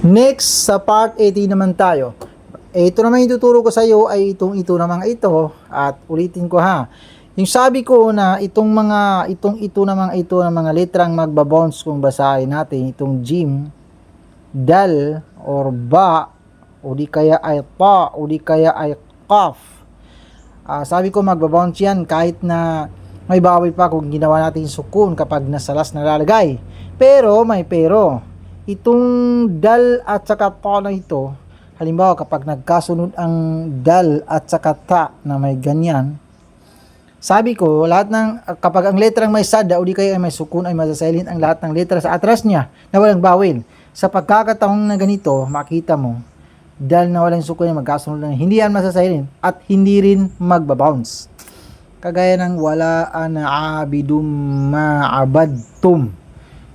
Next, sa part 18 naman tayo. Ito naman yung tuturo ko sa iyo ay ito naman ito, at ulitin ko ha. Yung sabi ko na ito naman ito na mga letrang magbabounce kung basahin natin, itong jim, dal, or ba, o di kaya ay pa, o di kaya ay qaf. Sabi ko magbabounce yan kahit na may bawi pa kung ginawa natin sukun kapag nasa last nalalagay. Pero may pero. Itong dal at saka ta na ito, halimbawa kapag nagkasunod ang dal at saka ta na may ganyan, sabi ko lahat ng kapag ang letrang may sada o di kaya may sukun ay masasilent ang lahat ng letra sa atras niya na walang bawin. Sa pagkakataong na ganito, makita mo dal na walang sukun ay magkasunod lang, hindi yan masasilent at hindi rin magbabounce. Kagaya ng wala ana abidum ma'abadtum.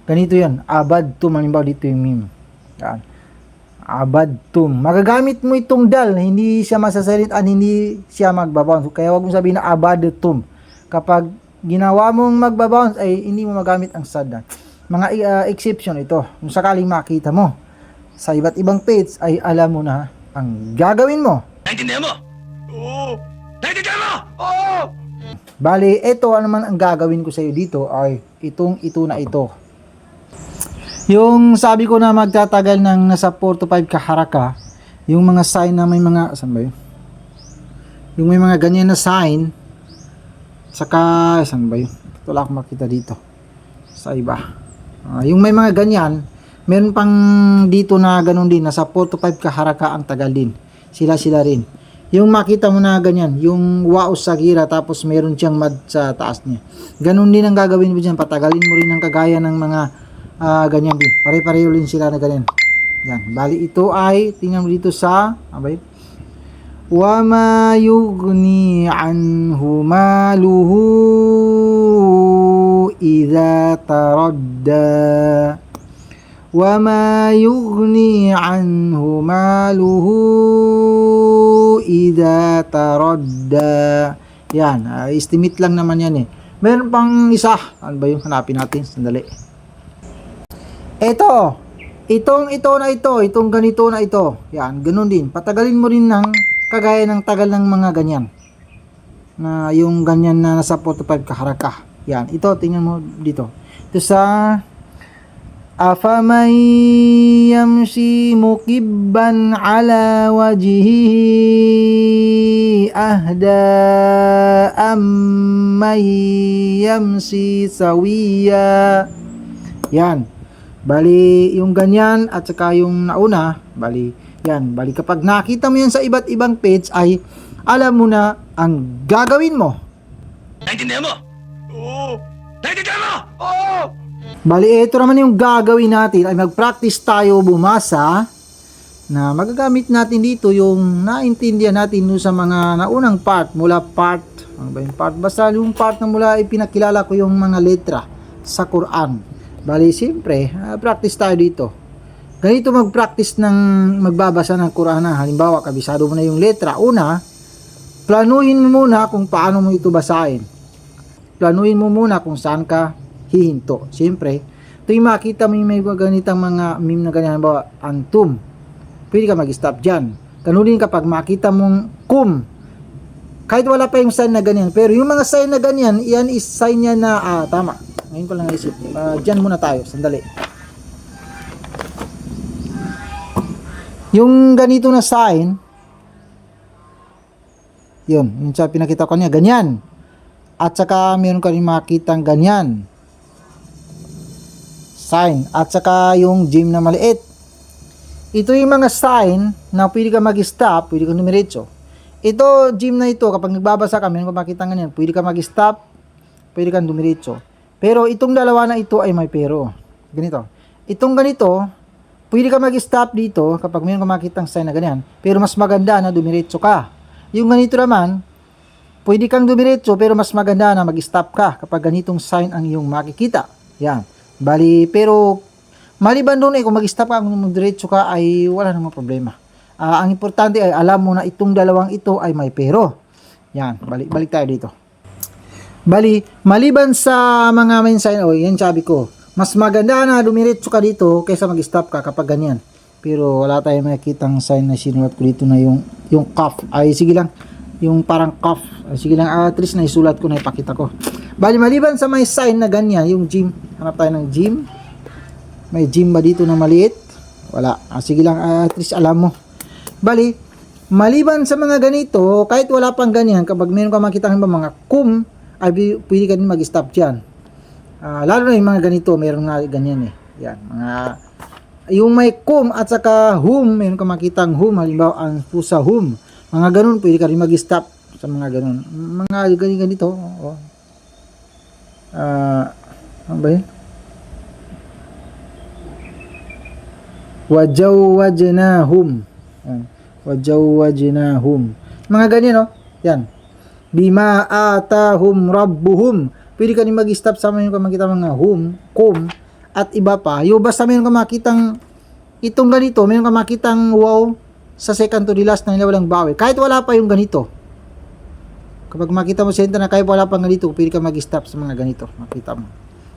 Ganito yan, abadtum, halimbawa dito yung mim. Yan. Abadtum. Magagamit mo itong dal, hindi siya masasilent at hindi siya magbabounce. Kaya wag mong sabihin na abadatum. Kapag ginawa mong magbabounce ay hindi mo magamit ang sad. Mga exception ito. Kung sakaling makita mo sa iba't ibang page ay alam mo na ang gagawin mo. Naintindihan mo? Oo! Naintindihan mo? Oo! Bali, ito ano man ang gagawin ko sa iyo dito ay ito na ito. Yung sabi ko na magtatagal ng nasa 4 to 5 kaharaka, yung mga sign na may mga, saan ba yun? Yung may mga ganyan na sign, saka, saan ba yun? Ito lang ako makita dito. Sa iba. Yung may mga ganyan, meron pang dito na ganun din, nasa 4 to 5 kaharaka ang tagal din. Sila rin. Yung makita mo na ganyan, yung waos sa gira, tapos meron siyang mad sa taas niya. Ganun din ang gagawin mo dyan, patagalin mo rin ang kagaya ng mga ganyan din. Pare-pareho rin sila na ganyan. Yan. Bali ito ay, tingnan mo dito sa, abay, wa ma yughni anhu maluhu idza taradda. Wa ma yughni anhu maluhu idza taradda. Yan. Estimate lang naman yan eh. Meron pang isa. Ano ba yung hanapin natin? Sandali. Itong ganito na ito. Yan, ganun din. Patagalin mo rin ng kagaya ng tagal ng mga ganyan. Na yung ganyan na nasa 4 to 5 kaharaka. Yan, ito, tingnan mo dito. Ito sa afaman yamshi mukibban ala wajhihi ahda amman yamshi sawiya. Yan. Bali, yung ganyan at saka yung nauna, bali, yan. Bali, kapag nakita mo yan sa iba't ibang page ay alam mo na ang gagawin mo. Naintindihan mo? Oo! Naintindihan mo? Oo! Bali, ito naman yung gagawin natin ay mag-practice tayo bumasa na magagamit natin dito yung naintindihan natin sa mga naunang part mula part, ano ba yung part? Basta yung part na mula ipinakilala ko yung mga letra sa Quran. Bali, siyempre, practice tayo dito. Ganito mag-practice ng magbabasa ng Quran na. Halimbawa, kabisado mo na yung letra. Una, planuhin mo muna kung paano mo ito basahin. Planuhin mo muna kung saan ka hihinto. Siyempre, tuwing makita mo yung may ganitang mga meme na ganyan, halimbawa, antum, pwede ka mag-stop dyan. Ganun kapag makita mong kum, kahit wala pa yung sign na ganyan, pero yung mga sign na ganyan, yan is sign niya na, tama. Ngayon ko lang naisip. Dyan muna tayo. Sandali. Yung ganito na sign, yun. Yung sa pinakita ko niya, ganyan. At saka meron ka rin makitang ganyan. Sign. At saka yung gym na maliit. Ito yung mga sign na pwede ka mag-stop, pwede ka dumiretso. Ito, gym na ito, kapag nagbabasa ka, meron ka makita ganyan, pwede ka mag-stop, pwede kang dumiretso. Pero itong dalawa na ito ay may pero. Ganito. Itong ganito, pwede ka mag-stop dito kapag mayroon ka makitang sign na ganyan. Pero mas maganda na dumiretso ka. Yung ganito naman, pwede kang dumiretso pero mas maganda na mag-stop ka kapag ganitong sign ang iyong makikita. Yan. Bali, pero maliban doon kung mag-stop ka, kung mag-diretso ka ay wala namang problema. Ang importante ay alam mo na itong dalawang ito ay may pero. Yan. Balik tayo dito. Bali, maliban sa mga main sign, yan sabi ko, mas maganda na dumiretso ka dito kaysa mag-stop ka kapag ganyan. pero wala tayong makikitang sign na sinulat ko dito na yung cough. Ay sige lang, yung parang cough. Ay, sige lang, at least na isulat ko, na ipakita ko. Bali, maliban sa may sign na ganyan, yung gym, hanap tayo ng gym. May gym ba dito na maliit? Wala. Sige lang, at least alam mo. Bali, maliban sa mga ganito, kahit wala pang ganyan, kapag meron ka makita ng mga kum, ay pwede ka din mag-stop dyan. Lalo na yung mga ganito, meron nga ganyan eh. Yan, yung may kum at saka hum, meron ka makitang hum, halimbawa ang pusa hum. Mga ganun, pwede ka rin mag-stop sa mga ganun. Mga ganito, oh. Ano ba yun? Wajawajnahum. Wajawajnahum. Mga ganyan, no? Yan. Bima atahum rabbuhum. Pwede ka rin mag-stop sa mga makita mga hum, kum, at iba pa. Yung basta meron ka makitang itong ganito, meron ka makitang wow sa second to the last na walang bawi. Kahit wala pa yung ganito. Kapag makita mo center na kahit wala pang ganito, pwede ka mag-stop sa mga ganito. Makita mo.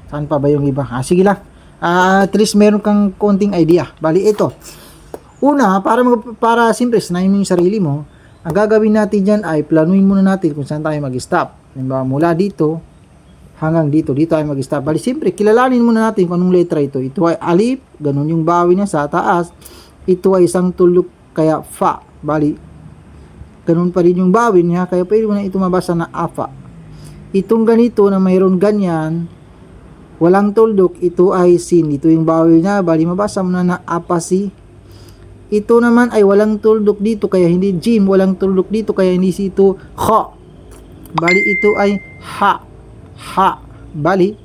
Saan pa ba yung iba? Sige lang. At least meron kang konting idea. Bali, ito. Una, para siyempre, sanayin mo yung sarili mo, ang gagawin natin dyan ay planuin muna natin kung saan tayo mag-stop. Diba? Mula dito, hanggang dito tayo mag-stop. Bali, siyempre, kilalanin muna natin kung anong letra ito. Ito ay alif, ganun yung bawi niya sa taas. Ito ay isang tulok, kaya fa. Bali, ganun pa rin yung bawi niya, kaya pwede mo na ito mabasa na afa. Itong ganito na mayroon ganyan, walang tuldok, ito ay sin. Ito yung bawal niya. Bali, mabasa mo na apasi. Ito naman ay walang tuldok dito, kaya hindi jim. Walang tuldok dito, kaya hindi ito kha. Bali, ito ay ha. Ha. Bali,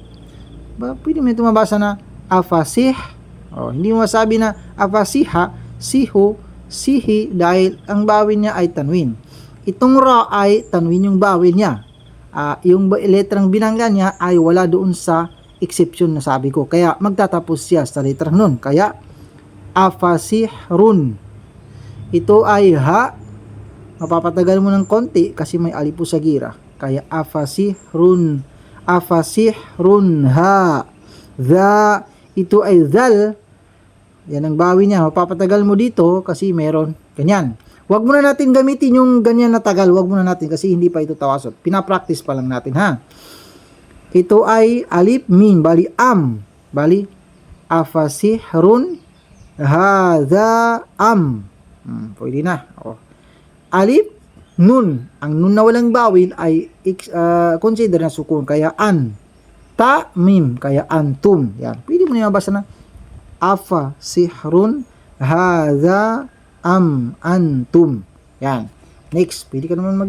pwede mo ito mabasa na afasih. Hindi mo masabi na afasiha, siho, sihi, dahil ang bawin niya ay tanwin. Itong ra ay tanwin yung bawin niya. Yung letrang binangga niya ay wala doon sa exception na sabi ko. Kaya magtatapos siya sa letrang nun. Kaya afasihrun. Ito ay ha. Mapapatagal mo ng konti kasi may alif po sa gira. Kaya afasihrun. Afasihrun ha. Dha. Ito ay dhal. Yan ang bawi niya. Mapapatagal mo dito kasi meron ganyan. Huwag muna natin gamitin yung ganyan na tagal. Huwag muna natin kasi hindi pa ito tawasot. Pinapractice pa lang natin ha. Ito ay alif mim, bali am, bali afasihrun hadha am. Pwede na. Alif nun, ang nun na walang bawil ay consider na sukun, kaya an. Ta mim, kaya antum. Yan. Pwede mo na mabasa na afasihrun hadha am antum. Yan. Next, pwede ka naman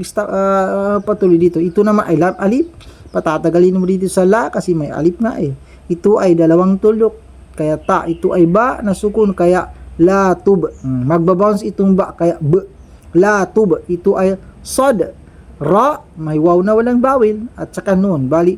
patuloy dito. Ito naman ay alif. Patatagalin mo dito sa la kasi may alif nga eh. Ito ay dalawang tulok, kaya ta. Ito ay ba na sukun, kaya la tub. Magbabounce itong ba, kaya b. La tub. Ito ay sod. Ra, may waw na walang bawil, at saka nun. Bali,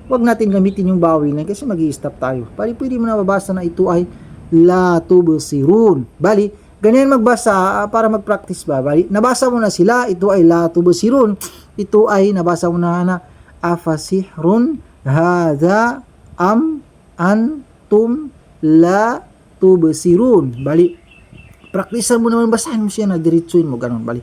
wag natin gamitin yung bawil na kasi mag-i-stop tayo. Bali, pwede mo na mabasa na ito ay la tub sirun. Bali, ganyan magbasa para mag-practice ba. Bali, nabasa mo na sila, ito ay la tub sirun. Ito ay nabasa mo na afasihrun hadha am antum la tubsirun. Bali, praktisan mo naman, basahin mo siya na diretsuin mo ganun. Bali,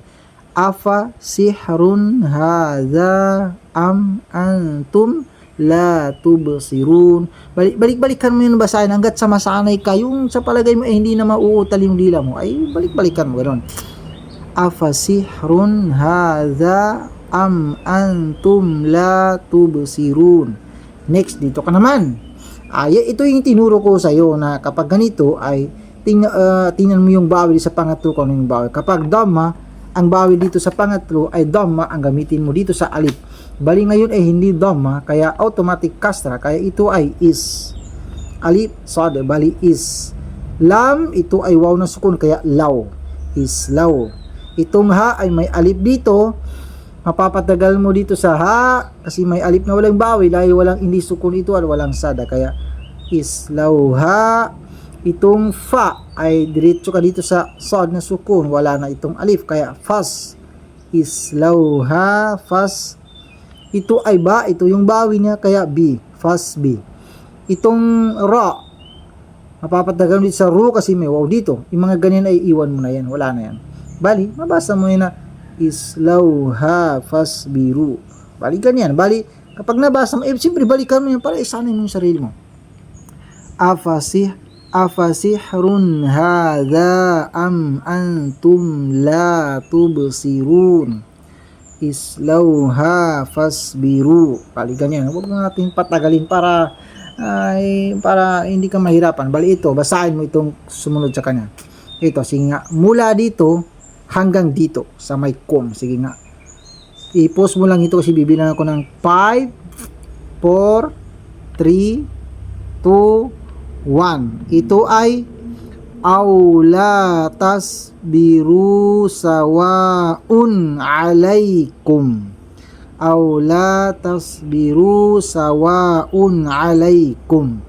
afasihrun hadha am antum la tubsirun. Balik-balikan mo yun basahin hanggat sa masanay ka. Yung sa palagay mo hindi na mauutal yung dila mo, ay balik-balikan mo ganun. Afasihrun hadha am antum la tubsirun. Next, dito ka naman. Ito yung tinuro ko sa iyo na kapag ganito ay tingnan mo yung bawil sa pangatlo kung ano yung bawil. Kapag dhamma, ang bawil dito sa pangatlo ay dhamma, ang gamitin mo dito sa alif. Bali ngayon ay hindi dhamma, kaya automatic kasra, kaya ito ay is. Alif, sad, bali is. Lam, ito ay waw na sukun, kaya law. Is law. Itong ha ay may alif dito. Mapapatagal mo dito sa ha kasi may alif na walang bawil dahil walang hindi sukun ito at walang sada, kaya islauha. Itong fa ay diretso ka dito sa sad na sukun, wala na itong alif, kaya fas. Islauha fas. Ito ay ba, ito yung bawi niya, kaya b, fas b. Itong ra Mapapatagal dito sa ru kasi may wow dito. Yung mga ganyan ay iwan mo na yan. Wala na yan. Bali, mabasa mo yun na islauha fasbiru. Bali, ganyan. Bali, kapag nabasa mo, siyempre balikan mo yan para isanay mo yung sarili mo. Afasihrun hadha am antum la tubsirun. Islauha fasbiru. Bali, ganyan. Huwag natin patagalin para hindi ka mahirapan. Bali, ito, basahin mo itong sumunod sa kanya. Ito, sige nga, mula dito hanggang dito sa may com. Sige nga, i-post mo lang ito kasi bibilang ako ng 5, 4, 3, 2, 1. Ito ay aula tasbiru sawaun alaikum. Aula tasbiru sawaun alaikum.